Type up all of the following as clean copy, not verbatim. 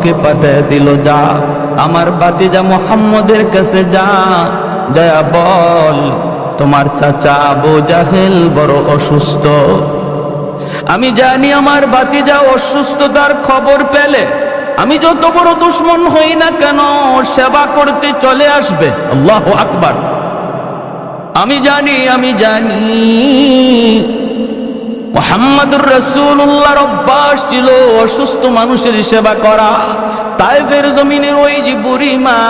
কাউকে পাঠিয়ে দিল, যা আমার ভাতিজা মুহাম্মদের কাছে যা, যা বল তোমার চাচা আবু জাহেল বড় অসুস্থ। আমি জানি আমার ভাতিজা অসুস্থতার খবর পেলে আমি যত বড় দুশমন হই না কেন সেবা করতে চলে আসবে। আল্লাহু আকবার। আমি জানি মুহাম্মদুর রাসূলুল্লাহর অভ্যাস ছিল অসুস্থ মানুষের সেবা করা। তায়েফের জমিনের ওই যে বুড়ি মা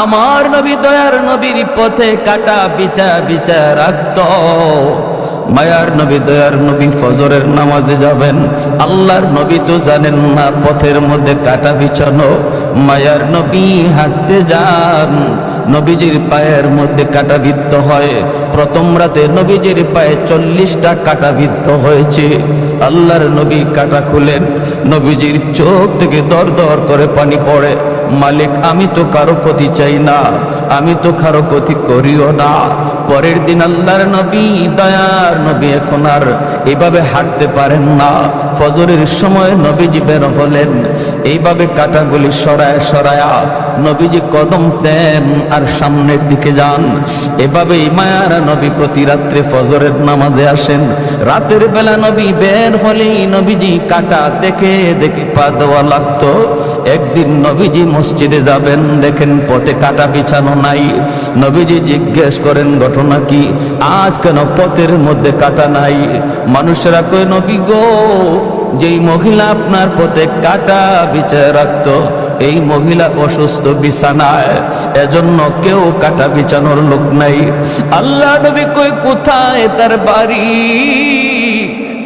আমার নবী দয়ার নবীর পথে কাটা বিছা বিছা রাখত। মায়ার নবী দয়ার নবী ফজরের নামাজে যাবেন, আল্লাহর নবী তো জানেন না পথের মধ্যে কাটা বিছানো। মায়ার নবী হাঁটতে যান, নবীজির পায়ের মধ্যে কাটা বিদ্ধ হয়। প্রথম রাতে নবীজির পায়ে 40টা কাটা বিদ্ধ হয়েছে। আল্লাহর নবী কাটা খুলেন, নবীজির চোখ থেকে দর দর করে পানি পড়ে। মালিক আমি তো কারো ক্ষতি চাই না, আমি তো কারো ক্ষতি করিও না। পরের দিন আল্লাহর নবী দয়ার নবী এখন আর এইভাবে হাঁটতে পারেন না। ফজরের সময় নবীজি বের হলেন, এইভাবে কাটাগুলি সরায় সরায়া নবীজি কদম দেন আর সামনের দিকে যান। এভাবেই মায়ার নবী প্রতি রাত্রে ফজরের নামাজে আসেন। রাতের বেলা নবী বের হলেই নবীজি কাটা দেখে দেখে পা দেওয়া লাগতো। একদিন নবীজি মসজিদে যাবেন, দেখেন পথে কাটা বিছানো নাই। নবীজি জিজ্ঞেস করেন ঘটনা কি, আজ কেন পথের মধ্যে কাটা নাই? মানুষেরা কয় নবী গো, যেই মহিলা আপনার পথে কাটা বিছায় রাখতো এই মহিলা অসুস্থ বিছানায়, এজন্য কেউ কাটা বিছানোর লোক নাই। আল্লাহ নবী কই কোথায় তার বাড়ি,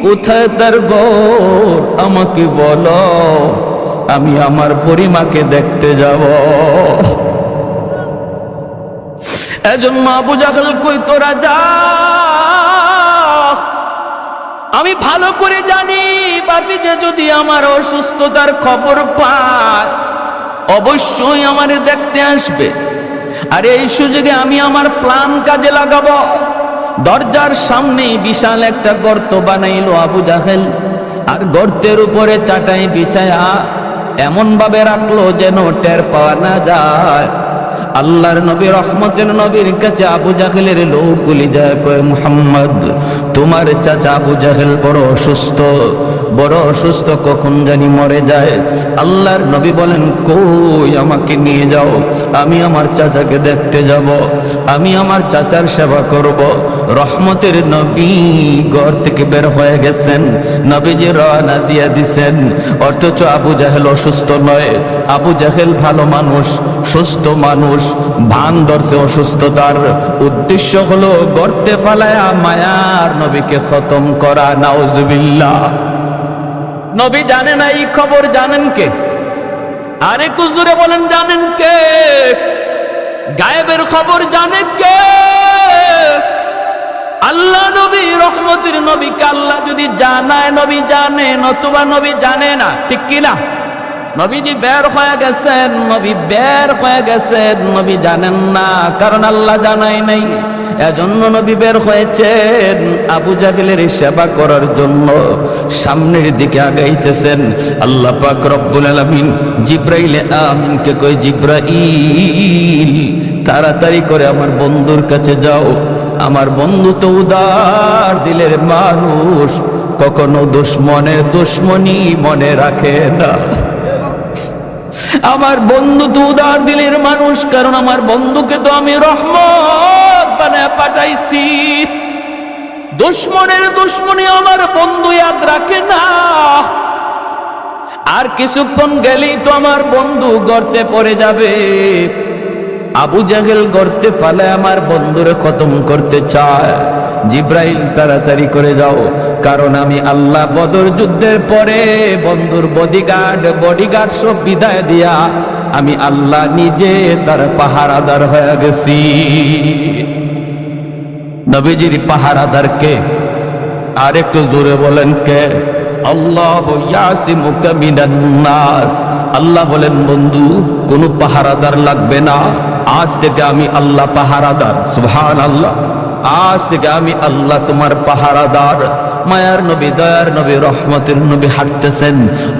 কোথায় তার ঘর, আমাকে বলো, আমি আমার পরিমাকে দেখতে যাব। এজন্য আবু জাহেল কই তোরা যা, আমি ভালো করে জানি ভাতিজা যদি আমার অসুস্থতার খবর পায় অবশ্যই আমারে দেখতে আসবে। আর এই সুযোগে আমি আমার প্ল্যান কাজে লাগাবো। দরজার সামনে বিশাল একটা গর্ত বানাইলো আবু জাহেল, আর গর্তের উপরে চাটাই বিছায়া এমন ভাবে রাখলো যেন টের পাওয়া না যায়। আল্লাহর নবী রহমতের নবীর কাছে আবু জাহেলের লোকগুলি যায় কয় মুহাম্মদ তোমার চাচা আবু জাহেল বড় অসুস্থ, কখন জানি মরে যায়। আল্লাহর নবী বলেন কই আমাকে নিয়ে যাও, আমি আমার চাচাকে দেখতে যাব, আমি আমার চাচার সেবা করব। রহমতের নবী ঘর থেকে বের হয়ে গেছেন, নবীজি রওনা দিয়ে দিছেন, অথচ আবু জাহেল অসুস্থ নয়। আবু জাহেল ভালো মানুষ, সুস্থ মানুষ, ভান ধরছে অসুস্থতার। উদ্দেশ্য হলো গর্তে ফালায়া মায়ার নবীকে খতম করা। নাউজুবিল্লাহ। নবী জানে না এই খবর, জানেন কে? আর একটু জোরে বলেন জানেন কে? গায়েবের খবর জানে কে? আল্লাহ নবী রহমতের নবীকে আল্লাহ যদি জানায় নবী জানে, নতুবা নবী জানে না, ঠিক কিনা? নবীজি বের হয়ে গেছেন, নবী জানেন না, কারণ আল্লাহ জানাই নাই। এজন্য নবী বের হয়েছেন আবু জাহেলের সেবা করার জন্য। সামনের দিকে আগাইতেছেন। আল্লাহ পাক রব্বুল আলামিন জিব্রাইল আমিনকে কই, জিব্রাইল তাড়াতাড়ি করে আমার বন্ধুর কাছে যাও। আমার বন্ধু তো উদার দিলের মানুষ, কখনো দুশ্মনের দুশ্মনী মনে রাখে না। আমার বন্ধু তো উদার দিলের মানুষ, কারণ আমার বন্ধুকে তো আমি রহমত বানায় পাঠাইছি। দুশ্মনের দুশ্মনী আমার বন্ধু ইয়াদ রাখে না। আর কিছুক্ষণ গেলেই তো আমার বন্ধু গর্তে পড়ে যাবে। আবু জাহেল গর্তে ফালে আমার বন্ধুরে খতম করতে চায়। জিব্রাইল তাড়াতাড়ি করে যাও, কারণ আমি আল্লাহ বদর যুদ্ধের পরে বন্ধুর বডিগার্ড সব বিদায় দিয়া আমি আল্লাহ নিজে তার পাহারাদার হয়ে গেছি। নবীজির পাহারাদার কে? আর একটু জোরে বলেন কে? আল্লাহু ইয়াসিমুকা মিনান নাস। আল্লাহ বলেন বন্ধু কোনো পাহারাদার লাগবে না, আজ থেকে আমি আল্লাহ পাহারাদার। সুবহানাল্লাহ। আজ থেকে আমি আল্লাহ তোমার পাহারাদার। মায়ার নবী, দয়ার নবী, রহমতের নবী হাঁটতেছেন,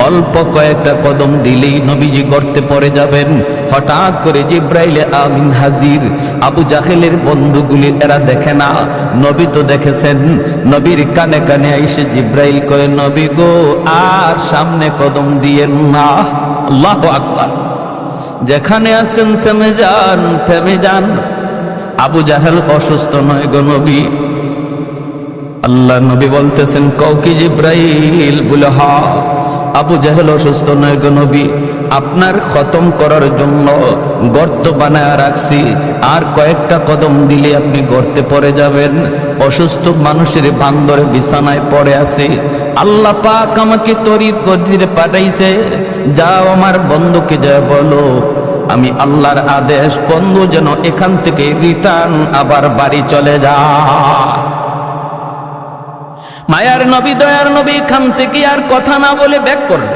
অল্প কয়েকটা কদম দিলেই নবীজি গর্তে পড়ে যাবেন। হঠাৎ করে জিব্রাইলে আমিন হাজির। আবু জাহেলের বন্ধুগুলি এরা দেখে না, নবী তো দেখেছেন। নবীর কানে কানে এসে জিব্রাইল কয়ে, নবী গো আর সামনে কদম দিয়েন না। আল্লাহু আকবার। যেখানে আছেন থেমে যান, থেমে যান। আবু জাহেল অসুস্থ নয় গো নবী। আল্লাহ নবী বলতেছেন, কও কি জিব্রাইল? বলে হা। আবু জাহেল অসুস্থ নয় গো নবী, আপনার খতম করার জন্য গর্ত বানায় রাখছি, আর কয়েকটা কদম দিলে আপনি গর্তে পড়ে যাবেন। অসুস্থ মানুষের বান্দরে বিছানায় পড়ে আছে, আল্লাহ পাক আমাকে তরিত গতিতে পাঠাইছে, যাও আমার বন্ধুকে যা বলো আমি আল্লাহর আদেশ, বন্ধু যেন এখান থেকে রিটার্ন আবার বাড়ি চলে যায়। মায়ার নবী, দয়ার নবী এখান থেকে আর কথা না বলে ব্যাক করল।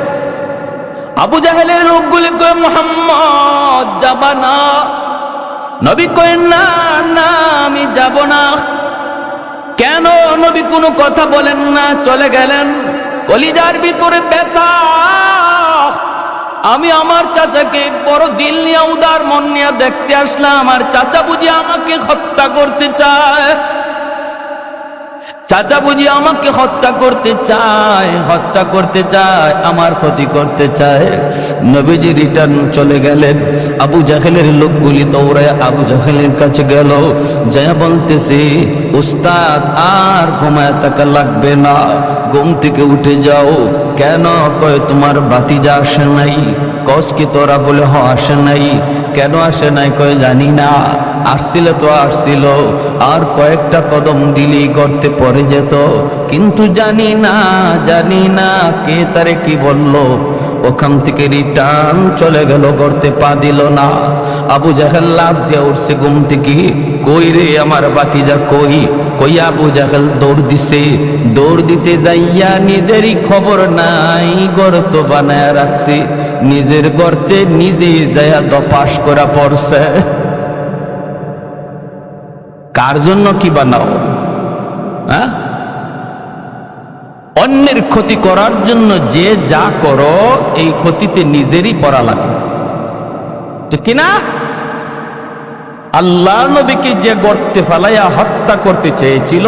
আবু জাহেলের লোকগুলি কয়ে, মুহাম্মদ যাবা না? নবী কয়ে, না না আমি যাব না। কেন? নবী কোনো কথা বলেন না, চলে গেলেন। কলিজার ভিতরে ব্যথা। আমি আমার চাচাকে বড় দিল নিয়ে, উদার মন নিয়ে দেখতে আসলাম, আর চাচা বুঝি আমাকে হত্যা করতে চায়। চাচা বুঝি আমাকে হত্যা করতে চায়, হত্যা করতে চায়, আমার ক্ষতি করতে চায়। নবীজি রিটার্ন চলে গেলেন। আবু জাহেলের লোকগুলি দৌড়ায় আবু জাহেলের কাছে গেল, যা বলতেছে, উস্তাদ আর ঘুমায় থাকা লাগবে না, ঘুম থেকে উঠে যাও। কেন? কয় তোমার ভাতিজা আসে নাই। কস কি তোরা? বলে হ আসে নাই। কেন আসে নাই? কয় জানি না, আসছিল তো আসছিল, আর কয়েকটা কদম দিলেই গর্তে পড়ে যেত, কিন্তু জানি না কে তারে কি বলল। ওখান থেকে রিটার্ন চলে গেল, গর্তে পা দিল না। আবু জাহেল লাফ দিয়ে উঠছে ঘুম থেকে, কই রে আমার ভাতিজা কই? কই আবু জাহেল দৌড় দিছে। দৌড় দিতে যাইয়া নিজেরই খবর নাই, গর্ত বানায় রাখছে, নিজের গর্তে নিজে যাইয়া দপাস করা পড়ছে। কার জন্য কি বানাও? হ্যাঁ, অন্যের ক্ষতি করার জন্য যে যা করো, এই ক্ষতিতে নিজেরই পড়া লাগে, ঠিক কিনা? আল্লাহ নবীকে যে গর্তে ফালাইয়া হত্যা করতে চেয়েছিল,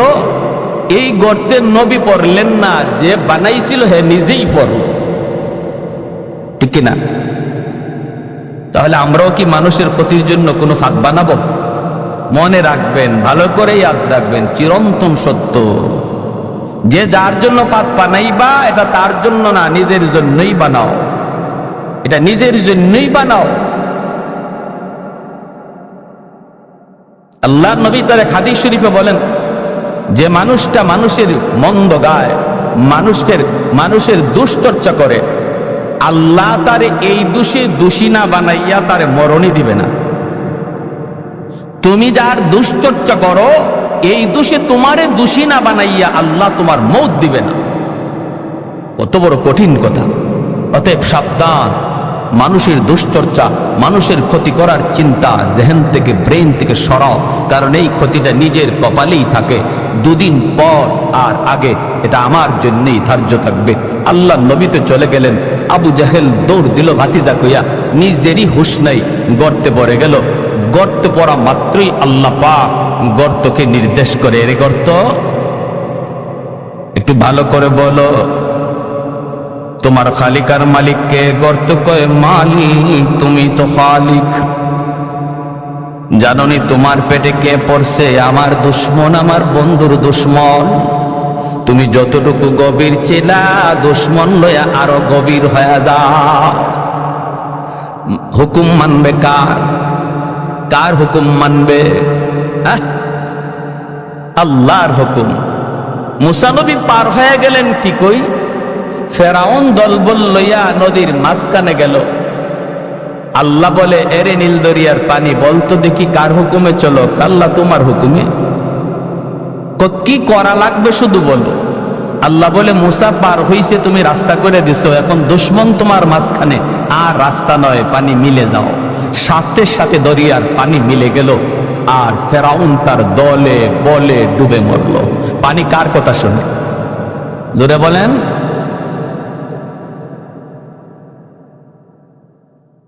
এই গর্তে নবী পড়লেন না, যে বানাইছিল হে নিজেই পড়ল, ঠিক কিনা? তাহলে আমরাও কি মানুষের ক্ষতির জন্য কোনো ফাঁদ বানাবো? মনে রাখবেন, ভালো করে ইয়াদ রাখবেন, চিরন্তন সত্য, যে যার জন্য ফাঁদ বানাইবা, এটা তার জন্য না, নিজের জন্যই বানাও, এটা নিজের জন্যই বানাও। আল্লাহ নবী তার হাদিস শরীফে বলেন, যে মানুষটা মানুষের মন্দ গায়, মানুষের দুশ্চর্চা করে, আল্লাহ তারে এই দোষে দোষী না বানাইয়া তারে মরণই দিবে না। তুমি যার দুশ্চর্চা করো, এই দোষে তোমারে দোষী না বানাইয়া আল্লাহ তোমার মৌত দিবে না। কত বড় কঠিন কথা। অতএব সাবধান, মানুষের দুশ্চর্চা, মানুষের ক্ষতি করার চিন্তা জেহেন থেকে, ব্রেন থেকে সরাও, কারণ এই ক্ষতিটা নিজের কপালেই থাকে, দুদিন পর আর আগে এটা আমার জন্যই ধার্য থাকবে। আল্লাহ নবী তো চলে গেলেন, আবু জাহেল দৌড় দিল ভাতিজা কইয়া, নিজেরই হুঁশ নাই, গর্তে পড়ে গেল। গর্তে পড়া মাত্রই আল্লাহ পাক গর্তকে নির্দেশ করে, এর গর্ত একটু ভালো করে বলো, তোমার খালিক আর মালিককে? গর্ত কয়, মালিক তুমি তো খালিক। জাননি তোমার পেটে কে পড়ছে? আমার দুশ্মন, আমার বন্ধুর দুশ্মন। তুমি যতটুকু গভীর ছিলা, দুশ্মন লয়া আরো গভীর হয়ে যাও। হুকুম মানবে কার? কার হুকুম মানবে? আল্লাহর হুকুম। মুসা নবী পার হয়ে গেলেন ঠিকই, ফেরাউন দলবল লইয়া নদীর মাঝখানে গেল। আল্লাহ বলে, এরে নীল দরিয়ার পানি, বলতো দেখি কার হুকুমে চলো? আল্লাহ তোমার হুকুমে। কি করা লাগবে শুধু বলো। আল্লাহ বলে, মুসা পার হইছে, তুমি রাস্তা করে দিছো, এখন দুশ্মন তোমার মাঝখানে, আর রাস্তা নয়, পানি মিলে যাও। সাথে সাথে দরিয়ার পানি মিলে গেল। আর ফেরাউন তার দলে বলে ডুবে মরল। পানি কার কথা শুনে? জোরে বলেন।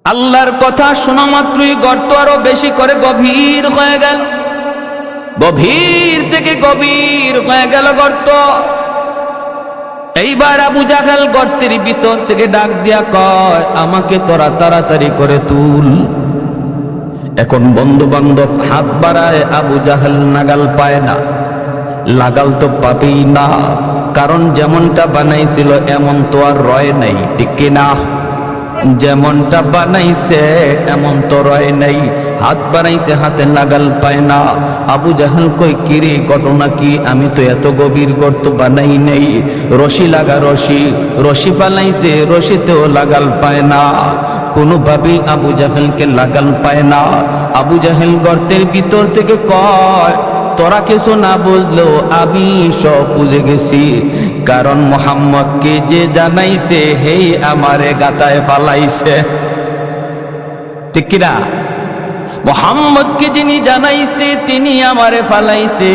আল্লাহর কথা শোনা মাত্রই গর্ত আরো বেশি করে গভীর হয়ে গেল, গভীর থেকে গভীর হয়ে গেল গর্ত। এইবার আবু জাহেল গর্তের ভিতর থেকে ডাক দিয়া কয়, আমাকে তোরা তাড়াতাড়ি করে তুল। এখন বন্ধু বান্ধব হাত বাড়ায়, আবু জাহেল নাগাল পায় না। লাগাল তো পাবেই না, কারণ যেমনটা বানাইছিল এমন তো আর রয় নাই, ঠিক কিনা? যেমনটা বানাইছে এমন তো রয় নাই। হাত বানাইছে, হাতে নাগাল পায় না। আবু জাহেল কই, কিরে ঘটনা কি? আমি তো এত গভীর গর্ত বানাই নাই। রশি লাগা, রশি রশি পালাইছে, রশিতেও লাগাল পায় না। কোনোভাবেই আবু জাহেলকে লাগাল পায় না। আবু জাহেল গর্তের ভিতর থেকে কয়, তোরা কিছু না বুঝলেও আমি সব বুঝে গেছি, কারণ মুহাম্মদকে যে জানাইছে হেই আমারে গাতায় ফালাইছে, ঠিক কিনা? মুহাম্মদকে যিনি জানাইছে তিনি আমারে ফালাইছে।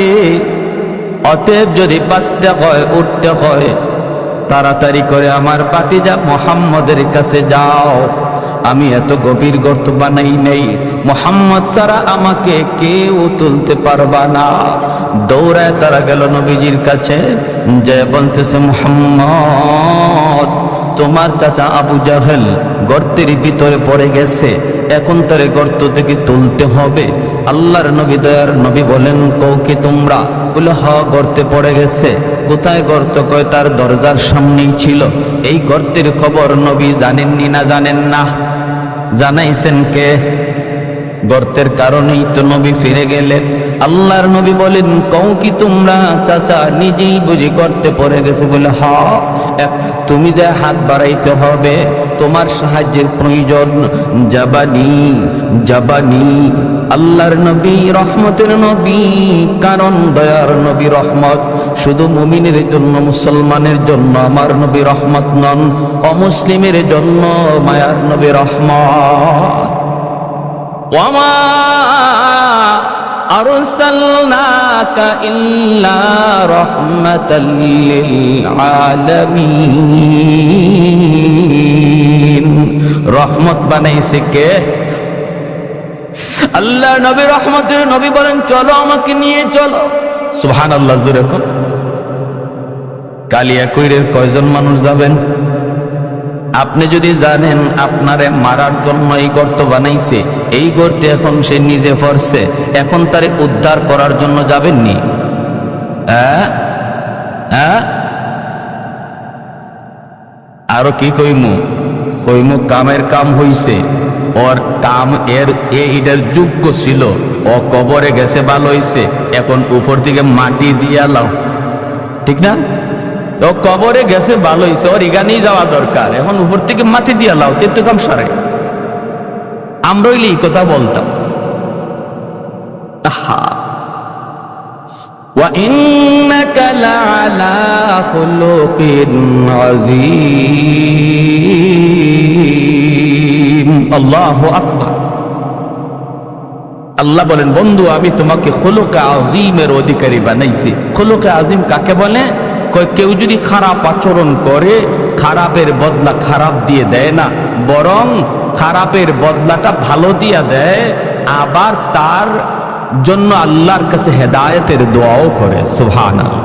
অতএব যদি বাঁচতে হয়, উঠতে হয়, তাড়াতাড়ি করে আমার ভাতিজা মুহাম্মদের কাছে যাও। আমি এত গভীর গর্ত বানাই নেই, মুহাম্মদ ছাড়া আমাকে কেউ তুলতে পারবা না। দৌড়ায় তারা গেল নবীজির কাছে, যে বলতেছে, মুহাম্মদ তোমার চাচা আবু জাহেল গর্তের ভিতরে পড়ে গেছে, এখন তারে গর্ত থেকে তুলতে হবে। আল্লাহর নবী দয়ার নবী বলেন, কৌকে তোমরা? বলে, হ গর্তে পড়ে গেছে। কোথায় গর্ত? কয় তার দরজার সামনেই ছিল। এই গর্তের খবর নবী জানেননি না জানেন না? জানাইছেন কে? গর্তের কারণেই তো নবী ফিরে গেলেন। আল্লাহর নবী বলেন, কও কি তোমরা চাচা নিজেই বুঝি গর্তে পড়ে গেছে? বলে, হ্যাঁ। তুমি যে হাত বাড়াইতে হবে, তোমার সাহায্যের প্রয়োজন। জাবানি জাবানি। আল্লাহর নবী রহমতের নবী, কারণ দয়ার নবী রহমত। শুধু মুমিনের জন্য, মুসলমানের জন্য আমার নবী রহমত নন, অমুসলিমের জন্য মায়ার নবী রহমত। ওয়ামা আরসালনাকা ইল্লা রাহমাতাল লিল আলামিন। রহমত বানাইছে কে? আল্লাহ নবী রহমতের নবী বলেন, চলো আমাকে নিয়ে চলো। সুবহানাল্লাহ, জোরে কর। কালিয়াকৈরের কয়জন মানুষ যাবেন? আপনি যদি জানেন আপনারে মারার জন্য এই গর্ত বানাইছে, এই গর্তে এখন সে নিজে পড়ছে, এখন তারে উদ্ধার করার জন্য যাবেননি? আরো কি কইমু? কইমু কামের কাম হইছে, ওর কাম এটার যোগ্য ছিল, ও কবরে গেছে ভালো হইছে, এখন উপর থেকে মাটি দিয়া লাও, ঠিক না? ও কবরে গেছে ভালো হইছে, ওর এখানেই যাওয়া দরকার, এখন উপর থেকে মাটি দিয়া লাও, তেতো কাম সারে। আমরা হইলে এই কথা বলতাম। ওয়া ইন্নাকা লাআলা খুলুকিন আযীম। আল্লাহু আকবার। আল্লাহ বলেন, বন্ধু আমি তোমাকে খুলুকে আযীমের অধিকারী বানাইছি। খুলুকে আযীম কাকে বলে? কেউ যদি খারাপ আচরণ করে, খারাপের বদলা খারাপ দিয়ে দেয় না, বরং খারাপের বদলাটা ভালো দিয়া দেয়, আবার তার জন্য আল্লাহর কাছে হেদায়েতের দোয়াও করে। সুবহানাল্লাহ।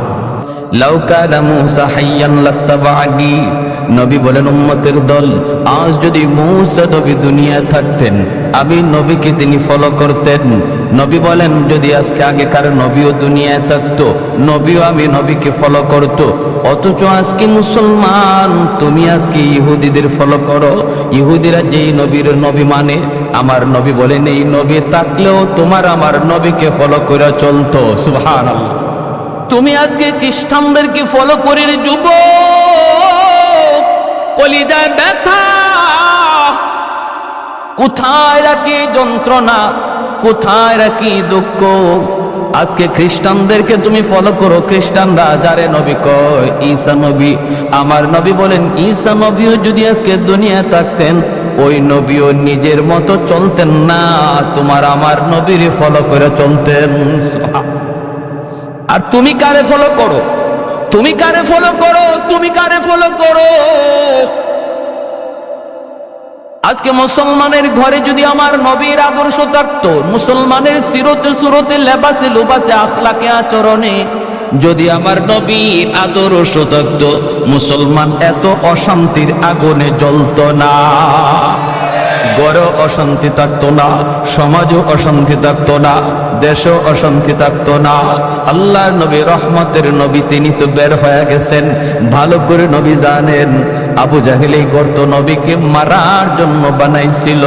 লাউ কানা মূসা হাইয়ান লাত্তাবা'নি। নবী বলেন, উম্মতের দল, আজ যদি মূসা নবী দুনিয়ায় থাকতেন, আমি নবীকে তিনি ফলো করতেন। নবী বলেন, যদি আজকে আগেকার নবীও দুনিয়ায় থাকতো, নবীও আমি নবীকে ফলো করতো। অথচ আজকে মুসলমান, তুমি আজকে ইহুদিদের ফলো করো। ইহুদিরা যেই নবীর নবী মানে, আমার নবী বলেন এই নবী থাকলেও তোমার আমার নবীকে ফলো করে চলতো। সুবহানাল্লাহ। তুমি আজকে খ্রিস্টানদেরকে ফলো করে যুবক, কলিজায় ব্যথা, কোথায় রাখি যন্ত্রণা, কোথায় রাখি দুঃখ, আজকে খ্রিস্টানদেরকে তুমি ফলো করো, খ্রিস্টানরা যারে নবী কয় ঈসা নবী। আমার নবী বলেন ঈসা নবীও যদি আজকে দুনিয়া থাকতেন ওই নবীও নিজের মতো চলতেন না, তোমার আমার নবীর ফলো করে চলতেন। আর তুমি কারে ফলো করো? তুমি কারে ফলো করো? তুমি কারে ফলো করো? আজকে মুসলমানের ঘরে যদি আমার নবীর আদর্শ থাকতো, মুসলমানের সিরতে সুরতে লেবাসে লুবাসে আখলাকে আচরণে যদি আমার নবীর আদর্শ থাকতো, মুসলমান এত অশান্তির আগুনে জ্বলতো না, ঘরে অশান্তি থাকতো না, সমাজও অশান্তি থাকতো না, দেশও অশান্তি থাকতো না। আল্লাহর নবী রহমতের নবী, তিনি তো বের হয়ে গেছেন। ভালো করে নবী জানেন আবু জাহেল এই গর্ত নবীকে মারার জন্য বানাইছিল।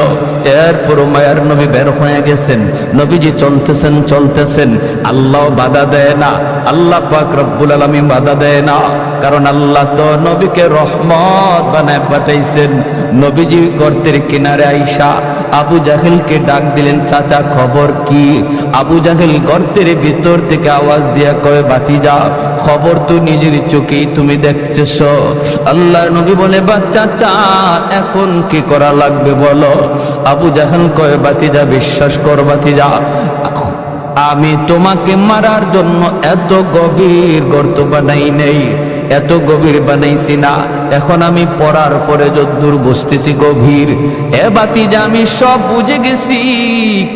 এরপর মায়ার নবী বের হয়ে গেছেন, নবীজি চলতেছেন চলতেছেন, আল্লাহ বাধা দেয় না, আল্লাহ পাক রব্বুল আলামিন বাধা দেয় না, কারণ আল্লাহ তো নবীকে রহমত বানায় পাঠাইছেন। নবীজি গর্তের কিনারে আইসা আবু জাহেলকে ডাক দিলেন, চাচা খবর কি? আবু জাহেল গর্তের ভিতর থেকে আওয়াজ দিয়া কয়, বাতিজা খবর তো নিজের চোখেই তুমি দেখতেছ। আল্লাহ নবী বলে, চাচা এখন কি করা লাগবে বলো? আবু জাহেল কয়, বাতিজা বিশ্বাস কর বাতিজা, আমি তোমাকে মারার জন্য এত গভীর গর্ত বানাই নেই, এত গভীর বানাইছি না। এখন আমি পড়ার পরে যদ্দূর বসতেছি গভীর, এ বাতিজা আমি সব বুঝে গেছি,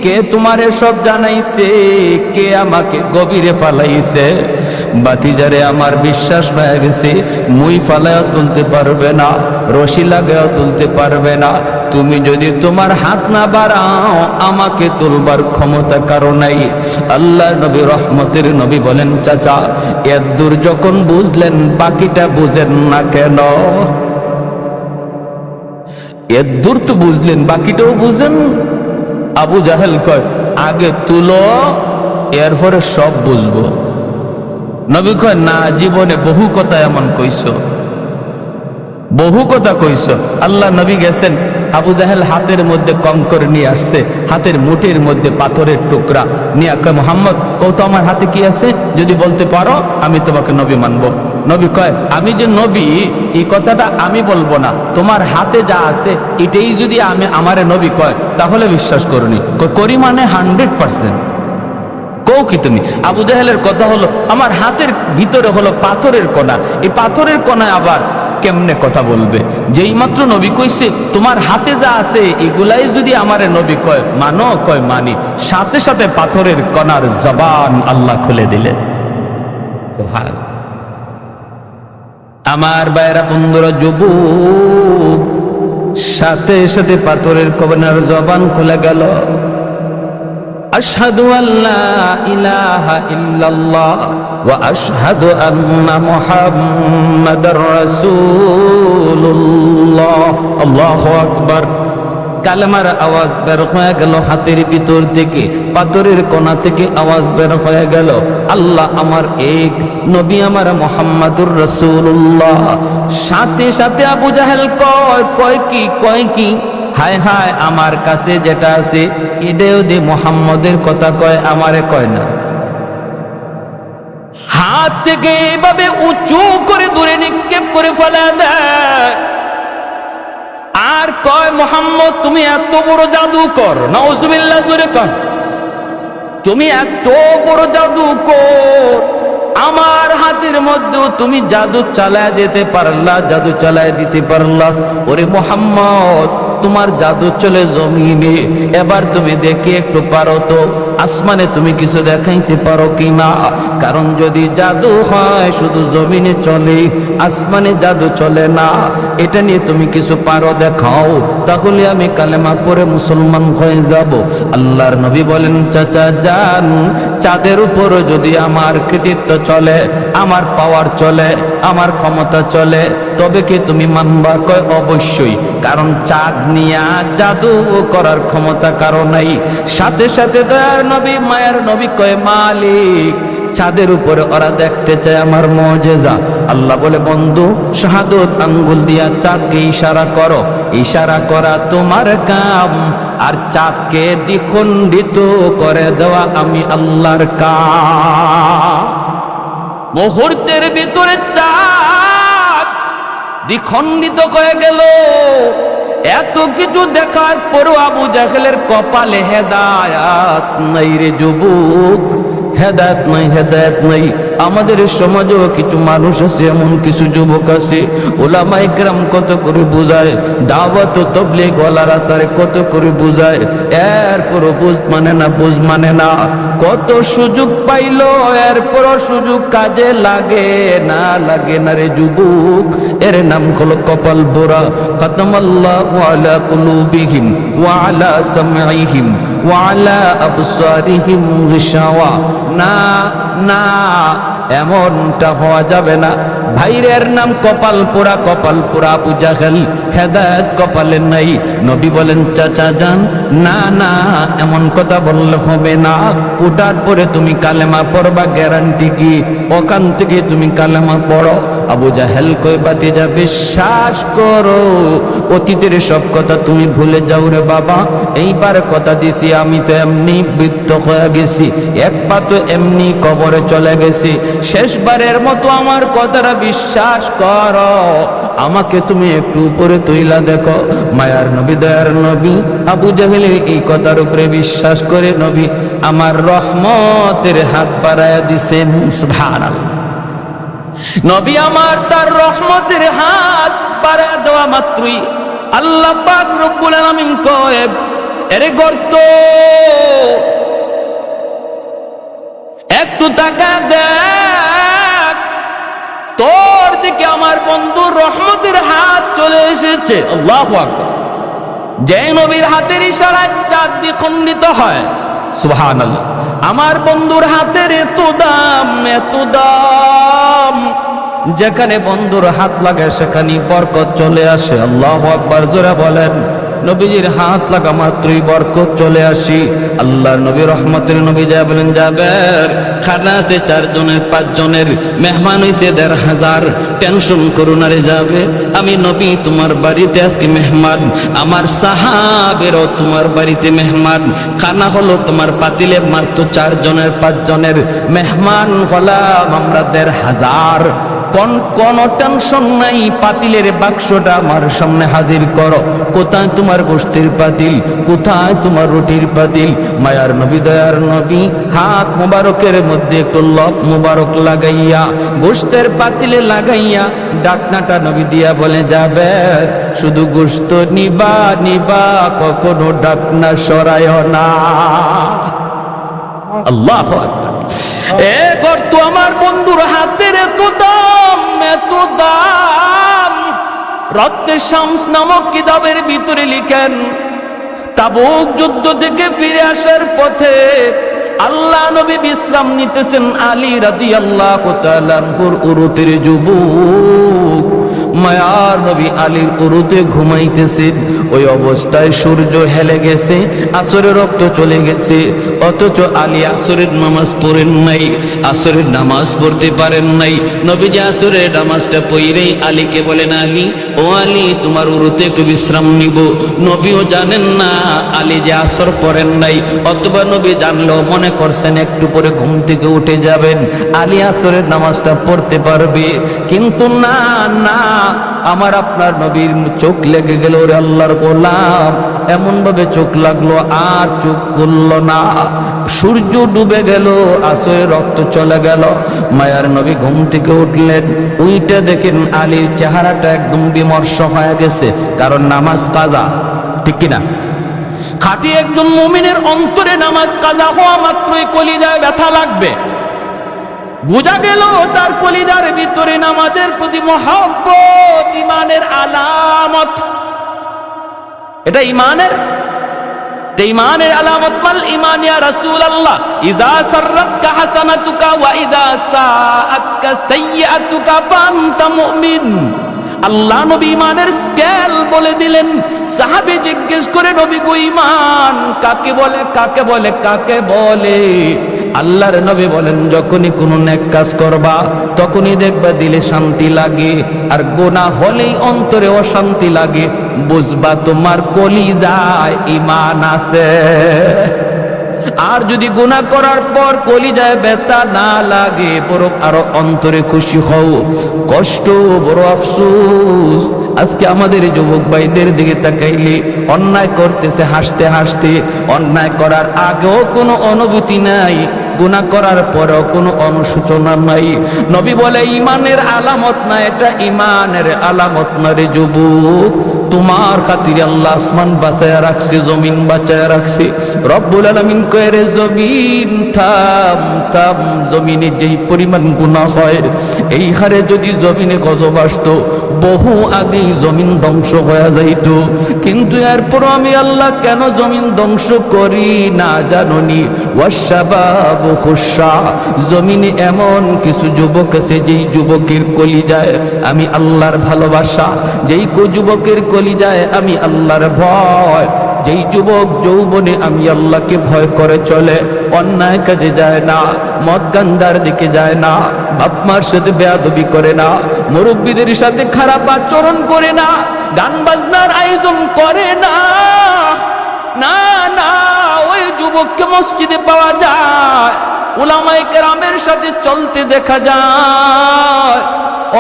কে তোমারে সব জানাইছে, কে আমাকে গভীরে ফালাইছে। বাতিজারে আমার বিশ্বাস হয়ে গেছে, মুই ফালাইয়া তুলতে পারবে না, রশি লাগাইয়া তুলতে পারবে না। তুমি যদি তোমার হাত না বাড়াও আমাকে তুলবার ক্ষমতা কারো নাই। আল্লাহ নবী রহমতের নবী বলেন, চাচা এদূর যখন বুঝলেন বাকিটা বুঝেন না কেন? এদূর তো বুঝলেন, বাকিটাও বুঝেন। আবু জাহেল কয়, আগে তুলো এরপরে সব বুঝবো। নবী কয়, না, জীবনে বহু কথা এমন কইছো, বহু কথা কইছো। আল্লাহ নবী গেছেন, আবু জাহেল হাতের মধ্যে কঙ্কর নিয়ে আসছে, হাতের মুঠির মধ্যে পাথরের টুকরা নিয়ে কয়, মোহাম্মদ কত আমার হাতে কি আছে, যদি বলতে পারো আমি তোমাকে নবী মানব। নবী কয়, আমি যে নবী এই কথাটা আমি বলবো না, তোমার হাতে যা আছে এটাই যদি আমি আমারে নবী কয় তাহলে বিশ্বাস করুনি। করি মানে 100%। কও কি তুমি? আবু জাহেলের কথা হলো আমার হাতের ভিতরে হলো পাথরের কণা, এই পাথরের কণায় আবার কেমনে কথা বলবে? যেই মাত্র নবী কইছে তোমার হাতে যা আছে এগুলাই যদি আমারে নবী কয় মানো, কয় মানি, সাথে সাথে পাথরের কণার জবান আল্লাহ খুলে দিলেন। আমার বাইরা বন্ধুরা, যুবক, সাথে সাথে পাথরের কণার জবান খুলে গেল। আশহাদু আল্লা ইলাহা ইল্লাল্লাহ ওয়া আশহাদু আন্না মুহাম্মাদার রাসূলুল্লাহ। আল্লাহু আকবার। কালেমার আওয়াজ বের হয়ে গেল হাতের ভিতর থেকে, পাথরের কোণা থেকে আওয়াজ বের হয়ে গেল, আল্লাহ আমার এক, নবী আমার মুহাম্মাদুর রাসূলুল্লাহ। সাথে সাথে আবু জাহেল কয় কি হায় হায়, আমার কাছে যেটা আছে এটাও দিয়ে মুহাম্মদের কথা কয়, আমারে কয় না। হাত থেকে এভাবে উঁচু করে দূরে নিক্ষেপ করে ফেলা দেয় আর কয়, মুহাম্মদ তুমি এত বড় জাদুকর, নাউজুবিল্লাহ, জোরে কর, তুমি এত বড় জাদুকর, আমার হাতের মধ্যেও তুমি জাদু চালায় দিতে পারলা, জাদু চালায় দিতে পারলা। ওরে মুহাম্মদ, তোমার জাদু চলে জমিনে, এবার তুমি দেখে একটু পারো তো আসমানে তুমি কিছু দেখাইতে পারো কিনা? কারণ যদি জাদু হয় শুধু জমিনে চলে, আসমানে জাদু চলে না, এটা নিয়ে তুমি কিছু পারো দেখাও, তাহলে আমি কালেমা পড়ে মুসলমান হয়ে যাব। আল্লাহর নবী বলেন, চাচা যান, চাঁদের উপরও যদি আমার কৃতিত্ব চলে, আমার পাওয়ার চলে, আমার ক্ষমতা চলে, তবে কি তুমি মানবা? কয় অবশ্যই, কারণ চাঁদ নিয়া জাদু করার ক্ষমতা কারো নাই। সাথে সাথে দয়ার নবী মায়ের নবী কয়, মালিক চাঁদের উপরে ওরা দেখতে চায় আমার মুজিজা। আল্লাহ বলে, বন্ধু শাহাদত আঙ্গুল দিয়া চাঁদকে ইশারা করো, ইশারা করা তোমার কাম, আর চাঁদকে দ্বিখণ্ডিত করে দেওয়া আমি আল্লাহর কাজ। মুহূর্তের ভিতরে চাঁদ দ্বিখণ্ডিত হয়ে গেল। এত কিছু দেখার পরও আবু জাহেলের কপালে হেদায়াত নাই রে যুবক, হেদায়েত নাই, হেদায়েত নাই। আমাদের সমাজেও কিছু মানুষ আছে, এমন কিছু যুবক আছে, ওলামায়ে কেরাম কত করে বুঝায়, দাওয়াত ও তাবলীগ ওয়ালারা তারে কত করে বুঝায়, এরপরও বুঝ মানে না, বুঝ মানে না। কত সুযোগ পাইলো, এরপরও সুযোগ কাজে লাগে না, লাগে না রে যুবক। এর নাম হলো কপাল পোড়া। খাতামাল্লাহু আলা কুলুবিহিম ওয়া আলা সামঈহিম ওয়া আলা আবসারিহিম গিশাওয়া। না না, এমনটা হওয়া যাবে না। ভাইরের নাম কপাল পোড়া, কপাল পোড়া আবু জাহেল, হেদায়েত কপালে নাই। নবী বলেন চাচা যান, না না, এমন কথা বললে হবে না। ওটার পরে তুমি কালেমা পড়বা, গ্যারান্টি কি? ওখান থেকে তুমি কালেমা পড়ো। আবু জাহেল কই বাতিজা বিশ্বাস করো, অতীতের সব কথা তুমি ভুলে যাও রে বাবা। এইবার কথা দিছি, আমি তো এমনি বৃত্ত হয়ে গেছি, এক পা তো এমনি কবরে চলে গেছি। শেষবারের মতো আমার কথাটা বিশ্বাস করো, আমাকে তুমি একটু উপরে তুইলা দেখো। মায়ার নবী, দয়ার নবী আবু জাহেলের এই কথার উপরে বিশ্বাস করে নবী আমার রহমতের হাত বাড়ায়া দিছেন। সুবহানাল্লাহ। নবী আমার তার রহমতের হাত বাড়ায়া দেওয়া মাত্রই আল্লাহ পাক রব্বুল আলামিন কয়, এরে গর্ত একটু তাকা দেখ, তোর দিকে আমার বন্ধুর রহমতের হাত চলে এসেছে। আল্লাহু আকবার। যে নবীর হাতের ইশারায় চাঁদ দ্বিখণ্ডিত হয়, সুবহানাল্লাহ। আমার বন্ধুর হাতের এত দাম, এত দাম, যেখানে বন্ধুর হাত লাগে সেখানে বরকত চলে আসে। আল্লাহু আকবার, জোরে বলেন। নবীজির হাত লাগা মাত্রই বরকত চলে আসি। আল্লাহর নবী রহমতের নবী যা বলেন, যাবের খানা আছে 4 জনের 5 জনের, মেহমান হইছে 1500, টেনশন করুন আরে যাবে, আমি নবী তোমার বাড়িতে আজকে মেহমান, আমার সাহাবেরও তোমার বাড়িতে মেহমান। খানা হলো তোমার পাতিলে মাত্র 4 জনের 5 জনের, মেহমান হলাম আমরা 1500। কোন টেনশন নাই, পাতিলের বাক্সটা আমার সামনে হাজির করো। কোথায় তোমার গোশতের পাতিল, কোথায় তোমার রুটির পাতিল? মায়ার নবী, দয়ার নবী হাত মোবারকের মধ্যে একটু লব মোবারক লাগাইয়া গোশতের পাতিলে লাগাইয়া ডাকনাটা নবী দিয়া বলে, যাবে শুধু গোশত নিবা নিবা, কখনো ডাকনা সরায় না। আল্লাহু আকবার। এ গর্ত আমার বন্ধুর হাতের এত দাম, এত দাম। রক্তের শামস নামক কিতাবের ভিতরে লিখেন, তাবুক যুদ্ধ থেকে ফিরে আসার পথে আল্লাহ নবী বিশ্রাম নিতেছেন। আলী রাদিয়াল্লাহু তাআলা আনহুর উরুতের যুবক মায়ার নবী আলীর উরুতে ঘুমাইতেছেন। ওই অবস্থায় সূর্য হেলে গেছে, আসরের রক্ত চলে গেছে, অথচ আলী আসরের নামাজ পড়েন নাই, আসরের নামাজ পড়তে পারেন নাই। নবীজি আসরের নামাজটা পড়েই আলীকে বলেন, আলী ও আলী, তোমার উরুতে একটু বিশ্রাম নিব। নবীও জানেন না আলী যে আসর পড়েন নাই, অথবা নবী জানলেও মনে করছেন একটু পরে ঘুম থেকে উঠে যাবেন, আলী আসরের নামাজটা পড়তে পারবে। কিন্তু না না, আমার আপনার নবীর চোখ লেগে গেল, রে আল্লাহর গোলাম, এমন ভাবে চোখ লাগলো আর চোখ খুলল না। সূর্য ডুবে গেল, আসরের রক্ত চলে গেল। মায়ার নবী ঘুম থেকে উঠলেন, উইটা দেখেন আলীর চেহারাটা একদম বিমর্ষ হয়ে গেছে, কারণ নামাজ কাজা, ঠিক কিনা? খাঁটি একজন মুমিনের অন্তরে নামাজ কাজা হওয়া মাত্রই কলিজায় ব্যথা লাগবে। বোঝা গেল তার কলিজার ভিতরে নামাজের প্রতি মহব্বত ঈমানের আলামত। এটা ঈমানের আলামত। মাল ঈমান ইয়া রাসূলুল্লাহ? ইযা সাররাতকা হাসানাতুকা ওয়া ইযা সাআতকা সাইয়্যাতুকা ফাআনতা মুমিন। আল্লাহ নবী ঈমানের স্কেল বলে দিলেন। সাহাবী জিজ্ঞেস করে, নবী গো ঈমান কাকে বলে, কাকে বলে, কাকে বলে? আল্লাহর নবী বলেন যখনই কোনো নেক কাজ করবা তখনই দেখবা দিলে শান্তি লাগে, আর গুনাহ হলেই অন্তরে অশান্তি লাগে, বুঝবা তোমার কলিজায় ঈমান আছে। আর যদি গুনাহ করার পর কলিজায় ব্যথা না লাগে, বরং আরো অন্তরে খুশি হও, কষ্ট বড় আফসোস। আজকে আমাদের যুবক ভাইদের দিকে তাকাইলে অন্যায় করতেছে হাসতে হাসতে, অন্যায় করার আগেও কোনো অনুভূতি নাই, গুনাহ করার পরেও কোনো অনুশোচনা নাই। নবী বলে ঈমানের আলামত না, এটা ঈমানের আলামত না রে যুবক। তোমার খাতিরে আল্লাহ আসমান বাঁচায়া রাখছে, জমিন বাঁচায়া রাখছে। রব্বুল আলামিন কয় রে জমিন থাম থাম, জমিনে যেই পরিমাণ গুনাহ হয় এই হারে যদি জমিনে গজব আসতো বহু আগেই জমিন ধ্বংস হয়ে যাইত। কিন্তু এরপর আমি আল্লাহ কেন জমিন ধ্বংস করি না জাননি? ওয়াশাবাবু খুশা, জমিনে এমন কিছু যুবক আছে যেই যুবকের কলিজায় আমি আল্লাহর ভালোবাসা, যেই যুবকের কলিজায় আমি আল্লাহর ভয়, যেই যুবক যৌবনে আমি আল্লাহকে ভয় করে চলে, অন্যায় কাজে যায় না, মদ গান্ধার দিকে যায় না, বাপ মার সাথে বেয়াদবি করে না, মুরব্বীদের সাথে খারাপ আচরণ করে না, গান বাজনার আয়োজন করে না, না না, ওই যুবককে মসজিদে পাওয়া যায়, উলামায়ে কেরামের সাথে চলতে দেখা যায়।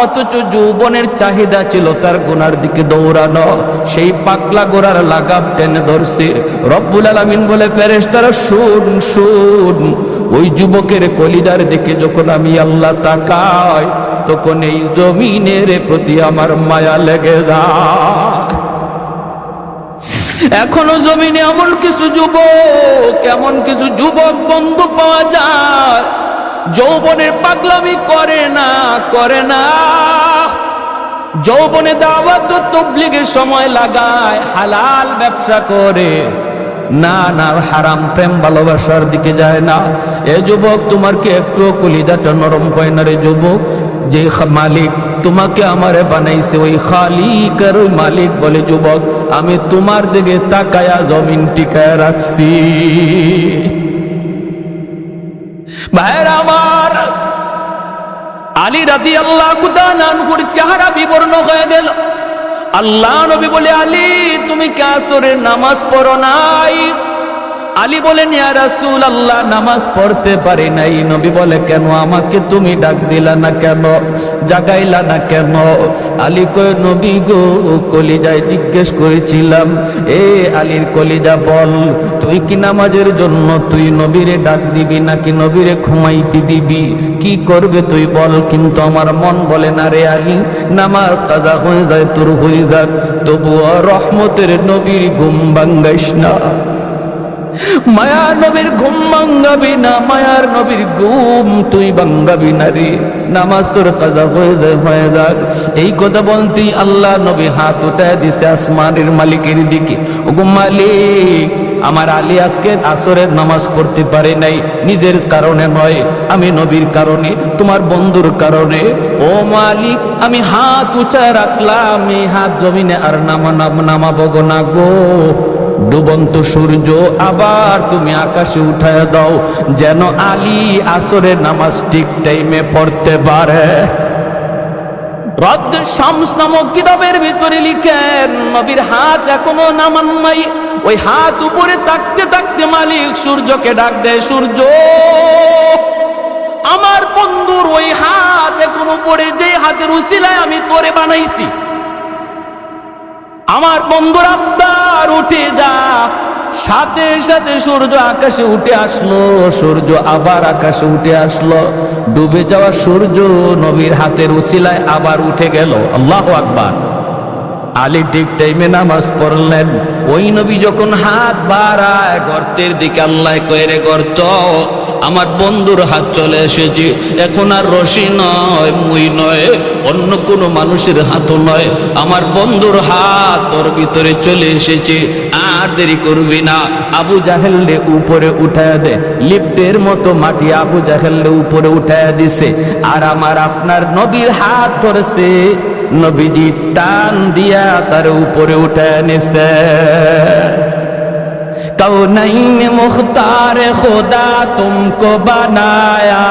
অথচ যৌবনের চাহিদা ছিল তার গুনার দিকে দৌড়ানো, সেই পাগলা গোরার লাগাম টেনে ধরছে। রব্বুল আলামিন বলে ফেরেশতারা শুন শুন, ওই যুবকের কলিজার দিকে যখন আমি আল্লাহ তাকাই তখন এই জমিনের প্রতি আমার মায়া লেগে যায়। এখনো জমিনে এমন কিছু যুবক বন্ধু পাওয়া যায় যৌবনের পাগলামি করে না, যৌবনে দাওয়াত ও তাবলীগের সময় লাগায়, হালাল ব্যবসা করে, না না হারাম প্রেম ভালোবাসার দিকে যায় না। এ যুবক, তোমার কি একটু কলিজাটা নরম হয় না রে যুবক? যে মালিক তোমাকে আমারে বানাইছে ওই খালিক আর ওই মালিক বলে যুবক আমি তোমার দিকে তাকায়া জমিন টিকায় রাখছি। ভাইরা আমার, আলী রাদিয়াল্লাহু তাআলা আনহুর চেহারা বিবর্ণ হয়ে গেল। আল্লাহ নবী বলে আলী তুমি কি আসরের নামাজ পড়ো নাই? আলী বলেন ইয়া রাসূলুল্লাহ নামাজ পড়তে পারি নাই। নবী বলে কেন আমাকে তুমি ডাক দিলা না কেন, জাগাইলা না কেন? আলী কয় নবী গো কলিজায় জিজ্ঞেস করেছিলাম, এ আলীর কলিজা বল তুই কি নামাজের জন্য তুই নবীরে ডাক দিবি নাকি নবীরে ঘুমাইতে দিবি, কি করবে তুই বল? কিন্তু আমার মন বলে না রে আলী, নামাজ কাজা হয়ে যায় তোর হয়ে যাক, তবুও রহমতের নবীর ঘুম ভাঙ্গাইস না। মায়ার নবীর ঘুম ভাঙ্গাবি না, মায়ার নবীর ঘুম তুই ভাঙ্গাবি না রে, নামাজ তোর কাজা হয়ে যাক। এই কথা বলতেই আল্লাহ নবী হাত উঠায় দিছে আসমানের মালিকের দিকে। ওগো মালিক, আমার আলী আজকে আসরের নামাজ পড়তে পারে নাই, নিজের কারণে নয়, আমি নবীর কারণে, তোমার বন্ধুর কারণে। ও মালিক, আমি হাত উঁচা রাখলাম, এই হাত জমিনে আর নামাবো না গো। ডুবন্ত সূর্য আবার তুমি আকাশে উঠায় দাও, যেন আলী আসরের নামাজ ঠিক টাইমে পড়তে পারে। রদ্দুশ শামস নামক কিতাবের ভিতরে লিখেন নবীর হাত এখনো নামান নাই। ওই হাত উপরে থাকতে থাকতে মালিক সূর্যকে ডাক দেয়, সূর্য আমার বন্ধুর ওই হাত এখন উপরে, যে হাতের উসিলায় আমি তোরে বানাইছি, আমার বন্ধুর আব্বার উঠে যা। সাথে সাথে সূর্য আকাশে উঠে আসলো, সূর্য আবার আকাশে উঠে আসলো, ডুবে যাওয়া সূর্য নবীর হাতের উসিলায় আবার উঠে গেল। আল্লাহু আকবার। আলী ঠিক টাইমে নামাজ পড়লেন। ওই নবী যখন হাত বাড়ায় গর্তের দিকে, আল্লাহ কয়ে রে গর্ত, আমার বন্ধুর হাত চলে এসেছে, এখন আর রশি নয়, মুই নয়, অন্য কোনো মানুষের হাতও নয়, আমার বন্ধুর হাত তোর ভিতরে চলে এসেছে, আর দেরি করবি না। আবু জাহেলকে উপরে উঠায় দে, লিফটের মতো মাটি আবু জাহেলকে উপরে উঠায় দিছে, আর আমার আপনার নবীর হাত ধরেছে, নবীজি টান দিয়া তার উপরে উঠায় নিছে। कौनैन मुख्तार खुदा तुमको बनाया,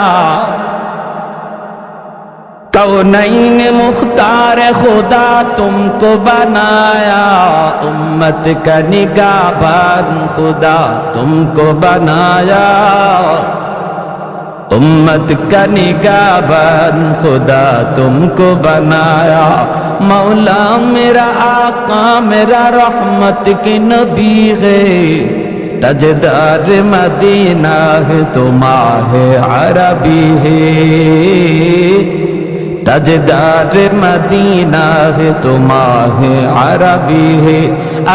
कौनैन मुख्तार खुदा तुमको बनाया, उम्मत का निगाहबान खुदा तुमको बनाया, उम्मत का निगाहबान खुदा तुमको बनाया। मौला मेरा आका मेरा रहमत के नबी है, तजदार मदीना है तो माहे अरबी है, तजदार मदीना है तो माहे अरबी है।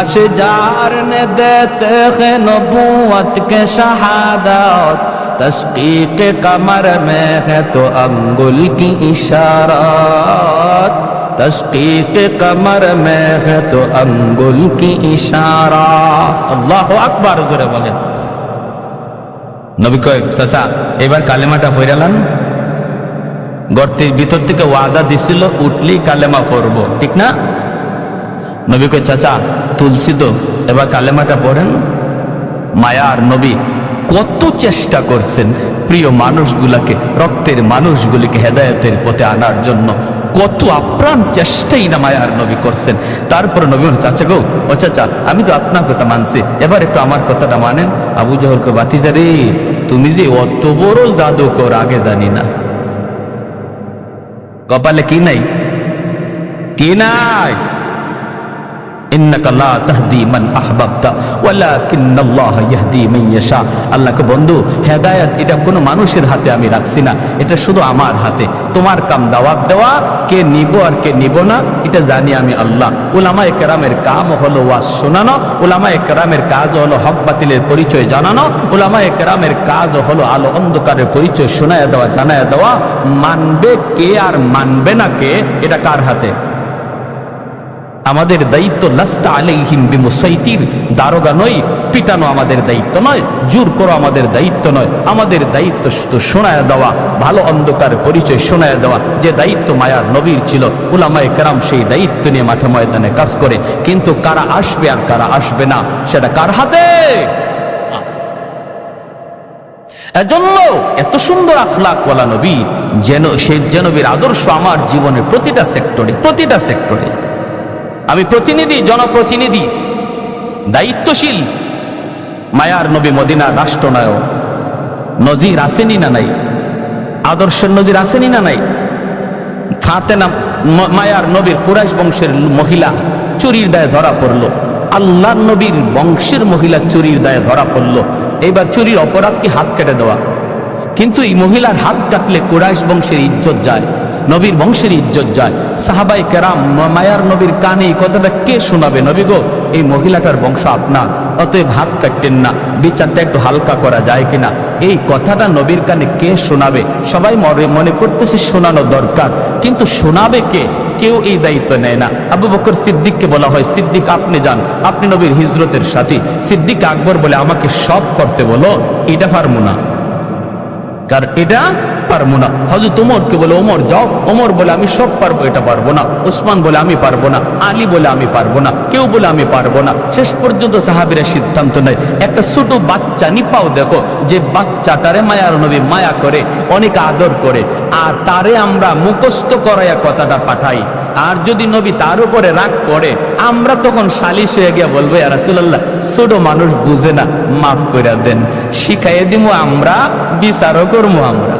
अशजार ने देते हैं नबूवत के शहादत, तस्कीक कमर में है तो अंगुल की इशारात, तस्कीक कमर में है तो अंगुल की इशारा। अल्लाहु আকবার জোরে বলেন। নবী কয় চাচা এবার কালেমাটা পড়ালাম, গর্তের ভিতর থেকে ওয়াদা দিছিল উঠলি কালেমা পড়ব, ঠিক না? নবী কয় চাচা তুলসী তো, এবার কালেমাটা পড়েন। মায়ার নবী কত চেষ্টা করছেন প্রিয় মানুষগুলাকে, রক্তের মানুষগুলিকে হেদায়েতের পথে আনার জন্য, কত আপ্রাণ চেষ্টাই না মায়ার নবী করছেন। তারপর নবী চাচা গো, ও চাচা আমি তো আপনার কথা মানছি, এবার একটু আমার কথাটা মানেন। আবু জহল কো বাতিজা রে, তুমি যে অত বড় জাদুকর আগে জানি না। কপালে কি নাই? কি নাই? ইন্নাকা লা তাহদি মান আহবাবতা ওয়ালাকিন্নাল্লাহ ইয়াহদি মান ইয়াশা। আল্লাহকে বন্ধু, হেদায়েত এটা কোনো মানুষের হাতে আমি রাখছি না, এটা শুধু আমার হাতে। তোমার কাম দাওয়াত দেওয়া, কে নিব আর কে নিব না এটা জানি আমি আল্লাহ। উলামায়ে কেরামের কাম হলো ওয়াজ শোনানো, উলামায়ে কেরামের কাজ হলো হক বাতিলের পরিচয় জানানো, উলামায়ে কেরামের কাজ হলো আলো অন্ধকারের পরিচয় শোনায়া দেওয়া, জানায়া দেওয়া। মানবে কে আর মানবে না কে এটা কার হাতে? আমাদের দায়িত্ব লাস্তা আলাইহিম বিমুসাইতির, দারোগা নয়, পিটানো আমাদের দায়িত্ব নয়, জোর করো আমাদের দায়িত্ব নয়। আমাদের দায়িত্ব শুধু শোনায় দেওয়া, ভালো অন্ধকার পরিচয় শোনায় দেওয়া, যে দায়িত্ব মায়ার নবীর ছিল। উলামায়ে কেরাম সেই দায়িত্ব নিয়ে মাঠে ময়দানে কাজ করে, কিন্তু কারা আসবে আর কারা আসবে না সেটা কার হাতে? এজন্য এত সুন্দর আখলাকওয়ালা নবী, যেন সেই নবীর আদর্শ আমার জীবনের প্রতিটা সেক্টরে, প্রতিটা সেক্টরে। আমি প্রতিনিধি, জনপ্রতিনিধি, দায়িত্বশীল। মায়ার নবী মদিনার রাষ্ট্রনায়ক, নজির আসেনি না নাই? আদর্শের নজির আসেনি না নাই? ফাতেমা মায়ার নবীর কুরাইশ বংশের মহিলা চুরির দায়ে ধরা পড়ল, আল্লাহ নবীর বংশের মহিলা চুরির দায়ে ধরা পড়ল। এইবার চুরির অপরাধ কি হাত কেটে দেওয়া, কিন্তু এই মহিলার হাত কাটলে কুরাইশ বংশের ইজ্জত যায়, নবীর বংশের ইজ্জত যায়। সাহাবায়ে কেরাম মায়ার নবীর কানে এই কথাটা কে শোনাবে? নবী গো, এই মহিলাটার বংশ আপনার, অতএব হাত কাটতেন না, বিচারটা একটু হালকা করা যায় কিনা, এই কথাটা নবীর কানে কে শোনাবে? সবাই মনে করতেছে শোনানো দরকার, কিন্তু শোনাবে কে? কেউ এই দায়িত্ব নেয় না। আবু বকর সিদ্দিককে বলা হয়, সিদ্দিক আপনি যান, আপনি নবীর হিজরতের সাথী। সিদ্দিক আকবর বলে আমাকে সব করতে বলো, এটা পারবো না, কার এটা পারবো না। হযরত ওমরকে বলে ওমর যাও, ওমর বলে আমি সব পারবো, এটা পারবো না। উসমান বলে আমি পারবো না, আলী বলে আমি পারবো না, কেউ বলে আমি পারবো না। শেষ পর্যন্ত সাহাবীরা সিদ্ধান্ত নেয়, একটা ছোট বাচ্চা নিপাও দেখো, যে বাচ্চাটারে মায়ার নবী মায়া করে, অনেক আদর করে, আর তারে আমরা মুখস্থ করাইয়া কথাটা পাঠাই। আর যদি নবী তার উপরে রাগ করে, আমরা তখন সালিশ হয়ে গিয়ে বলবো, ইয়া রাসূলুল্লাহ ছোট মানুষ বুঝে না, মাফ করে দেন, শিখাইয়ে দিব আমরা, বিচারও করবো আমরা।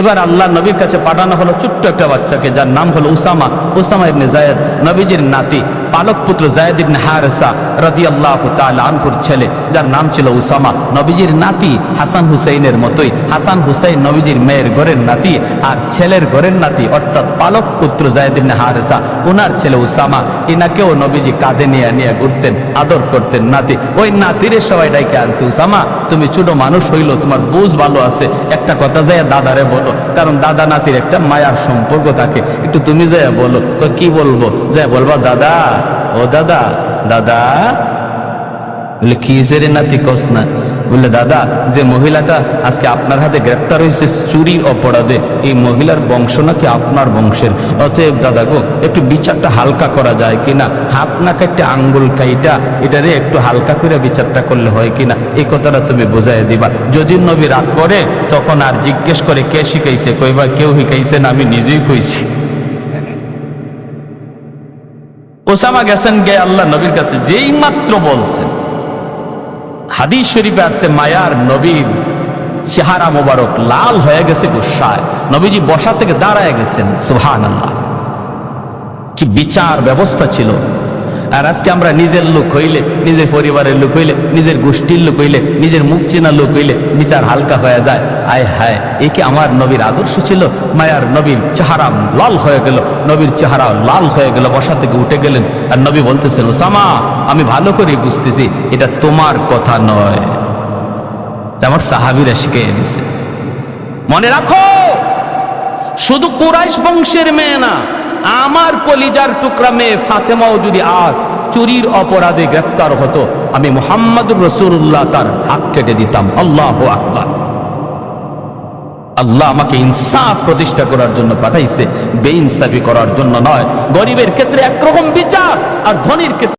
এবার আল্লাহ নবীর কাছে পাঠানো হলো ছোট্ট একটা বাচ্চাকে, যার নাম হলো উসামা, উসামা ইবনে যায়েদ, নবীজির নাতি, পালক পুত্র যায়েদ ইবনে হারেসা রাদিয়াল্লাহু তাআলা আনহুর ছেলে, যার নাম ছিল উসামা। নবীজির নাতি হাসান হুসাইনের মতোই, হাসান হুসাইন নবীজির মেয়ের ঘরের নাতি, আর ছেলের ঘরের নাতি অর্থাৎ পালক পুত্র যায়েদ ইবনে হারেসা, ওনার ছেলে উসামা। এনাকেও নবীজি কাঁধে নিয়ে নিয়ে ঘুরতেন, আদর করতেন নাতি। ওই নাতিরে সবাই ডাইকে আনছে, উসামা তুমি ছোট মানুষ হইলো, তোমার বুঝ ভালো আছে, একটা কথা যায় দাদারে বলো, কারণ দাদা নাতির একটা মায়ার সম্পর্ক থাকে, একটু তুমি যায় বলো। কি বলবো? যায় বলবা দাদা, ও দাদা, দাদা। বলে কি রে নাতি কস না? বললে দাদা, যে মহিলাটা আজকে আপনার হাতে গ্রেপ্তার হয়েছে চুরির অপরাধে, এই মহিলার বংশ নাকি আপনার বংশের, অতএব দাদা গো একটু বিচারটা হালকা করা যায় কিনা, হাত না কাটতে আঙ্গুল কাইটা এটারে একটু হালকা করে বিচারটা করলে হয় কিনা, এই কথাটা তুমি বোঝাই দিবা। যদি নবী রাগ করে তখন আর জিজ্ঞেস করে কে শিখাইছে, কইবা কেউ শিখাইছে না, আমি নিজেই কইছি। ওসামা গেছেন গে আল্লাহ নবীর কাছে, যেই মাত্র বলছেন, হাদিস শরীফে আসছে মায়ার নবীর চেহারা মোবারক লাল হয়ে গেছে গুসায়, নবীজি বসা থেকে দাঁড়ায় গেছেন। সুবহানাল্লাহ, কি বিচার ব্যবস্থা ছিল। আর আজকে আমরা নিজের লোক হইলে, নিজের পরিবারের লোক হইলে, নিজের গোষ্ঠীর লোক হইলে, নিজের মুখ চেনা লোক হইলে বিচার হালকা হয়ে যায়। আয় হায়, এ কি আমার নবীর আদর্শ ছিল? মায়ার নবীর চেহারা লাল হয়ে গেল, নবীর চেহারা লাল হয়ে গেল, বসা থেকে উঠে গেলেন। আর নবী বলতেছেন, ওসামা আমি ভালো করে বুঝতেছি এটা তোমার কথা নয়, আমার সাহাবীরা শিখিয়ে দিছে। মনে রাখো, শুধু কুরাইশ বংশের মেয়ে না, আমার কলিজার টুকরা মেয়ে ফাতেমাও যদি আর চুরির অপরাধে গ্রেপ্তার হতো, আমি মুহাম্মদুর রাসূলুল্লাহ তার হাত কেটে দিতাম। আল্লাহু আকবার। আল্লাহ আমাকে ইনসাফ প্রতিষ্ঠা করার জন্য পাঠাইছে, বেইনসাফি করার জন্য নয়। গরিবের ক্ষেত্রে একরকম বিচার আর ধনীর ক্ষেত্রে